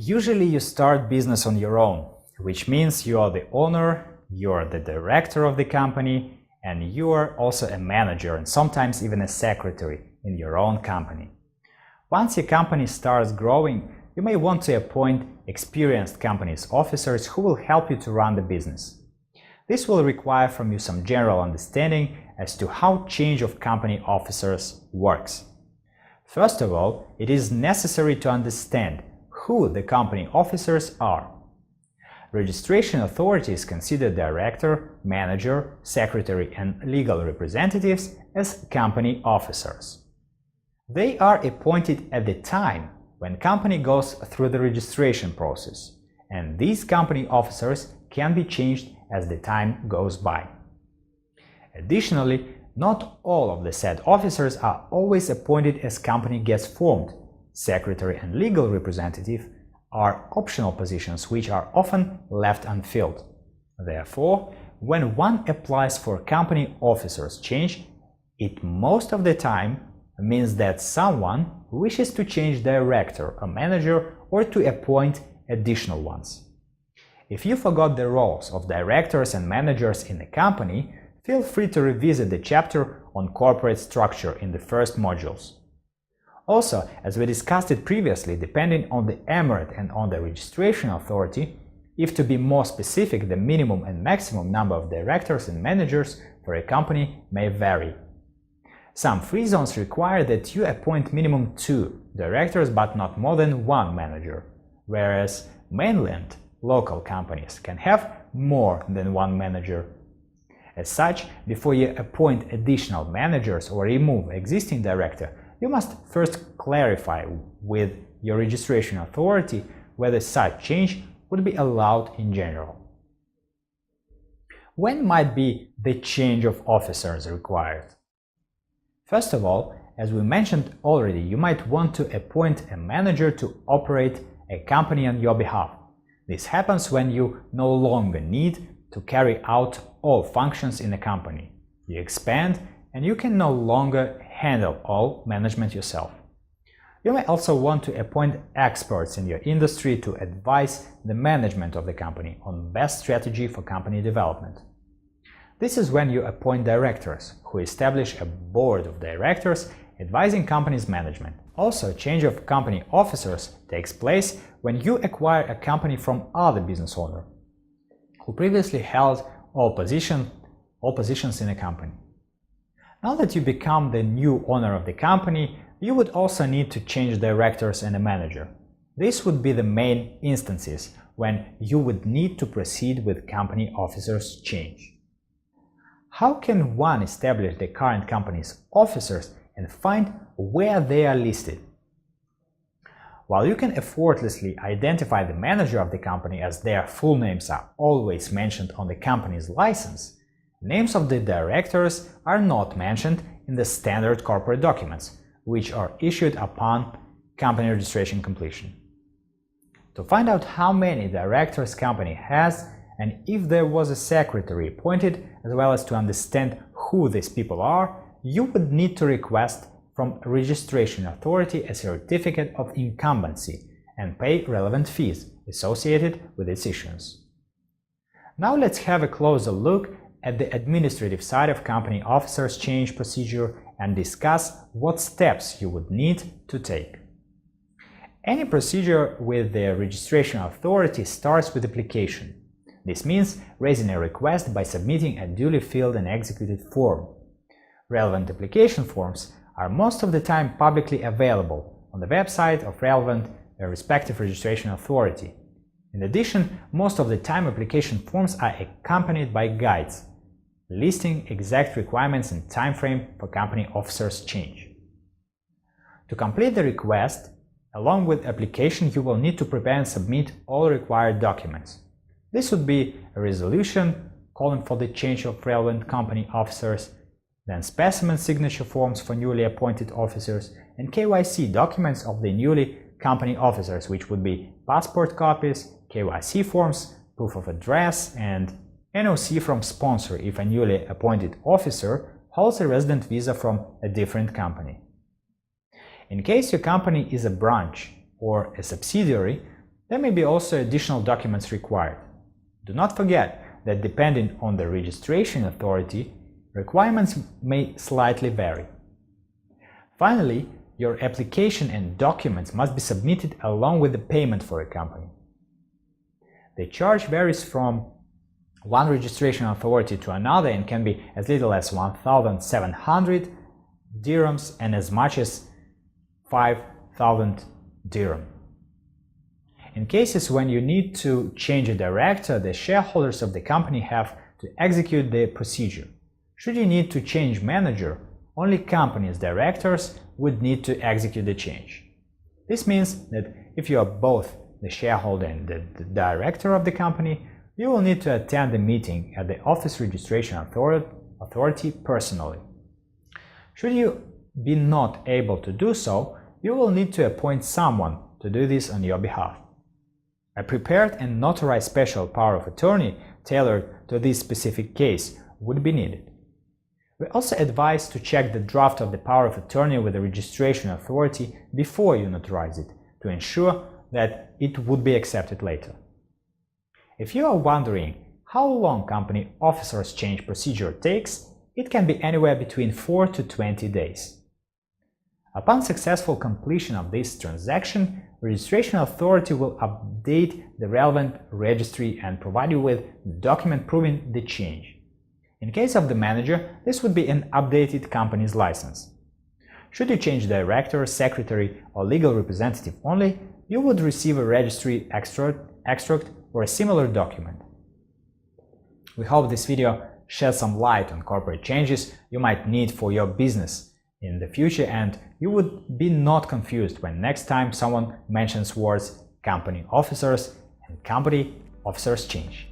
Usually you start business on your own, which means you are the owner, you are the director of the company, and you are also a manager and sometimes even a secretary in your own company. Once your company starts growing, you may want to appoint experienced company's officers who will help you to run the business. This will require from you some general understanding as to how change of company officers works. First of all, it is necessary to understand who the company officers are. Registration authorities consider director, manager, secretary, and legal representatives as company officers. They are appointed at the time when company goes through the registration process, and these company officers can be changed as the time goes by. Additionally, not all of the said officers are always appointed as company gets formed. Secretary and legal representative are optional positions which are often left unfilled. Therefore, when one applies for company officers change, it most of the time means that someone wishes to change director or manager or to appoint additional ones. If you forgot the roles of directors and managers in a company, feel free to revisit the chapter on corporate structure in the first modules. Also, as we discussed it previously, depending on the emirate and on the registration authority, if to be more specific, the minimum and maximum number of directors and managers for a company may vary. Some free zones require that you appoint minimum 2 directors but not more than 1 manager, whereas mainland local companies can have more than 1 manager. As such, before you appoint additional managers or remove existing director, you must first clarify with your registration authority whether such change would be allowed in general. When might be the change of officers required? First of all, as we mentioned already, you might want to appoint a manager to operate a company on your behalf. This happens when you no longer need to carry out all functions in a company. You expand and you can no longer handle all management yourself. You may also want to appoint experts in your industry to advise the management of the company on best strategy for company development. This is when you appoint directors, who establish a board of directors advising company's management. Also, change of company officers takes place when you acquire a company from other business owner who previously held all positions in a company. Now that you become the new owner of the company, you would also need to change directors and a manager. This would be the main instances when you would need to proceed with company officers change. How can one establish the current company's officers and find where they are listed? While you can effortlessly identify the manager of the company as their full names are always mentioned on the company's license, names of the directors are not mentioned in the standard corporate documents, which are issued upon company registration completion. To find out how many directors company has and if there was a secretary appointed, as well as to understand who these people are, you would need to request from registration authority a certificate of incumbency and pay relevant fees associated with its issuance. Now let's have a closer look at the administrative side of company officers change procedure and discuss what steps you would need to take. Any procedure with the registration authority starts with application. This means raising a request by submitting a duly filled and executed form. Relevant application forms are most of the time publicly available on the website of relevant respective registration authority. In addition, most of the time application forms are accompanied by guides listing exact requirements and time frame for company officers change. To complete the request, along with application, you will need to prepare and submit all required documents. This would be a resolution calling for the change of relevant company officers, then specimen signature forms for newly appointed officers, and KYC documents of the newly company officers, which would be passport copies, KYC forms, proof of address, and NOC from sponsor if a newly appointed officer holds a resident visa from a different company. In case your company is a branch or a subsidiary, There may be also additional documents required. Do not forget that depending on the registration authority, requirements may slightly vary. Finally, your application and documents must be submitted along with the payment for a company. The charge varies from one registration authority to another and can be as little as 1,700 dirhams and as much as 5,000 dirham. In cases when you need to change a director, the shareholders of the company have to execute the procedure. Should you need to change manager, only company's directors would need to execute the change. This means that if you are both the shareholder and the director of the company, you will need to attend the meeting at the office registration authority personally. Should you be not able to do so, you will need to appoint someone to do this on your behalf. A prepared and notarized special power of attorney tailored to this specific case would be needed. We also advise to check the draft of the power of attorney with the registration authority before you notarize it to ensure that it would be accepted later. If you are wondering how long company officers change procedure takes, it can be anywhere between 4 to 20 days. Upon successful completion of this transaction, registration authority will update the relevant registry and provide you with the document proving the change. In case of the manager, this would be an updated company's license. Should you change director, secretary, or legal representative only, you would receive a registry extract or a similar document. We hope this video sheds some light on corporate changes you might need for your business in the future, and you would be not confused when next time someone mentions words company officers and company officers change.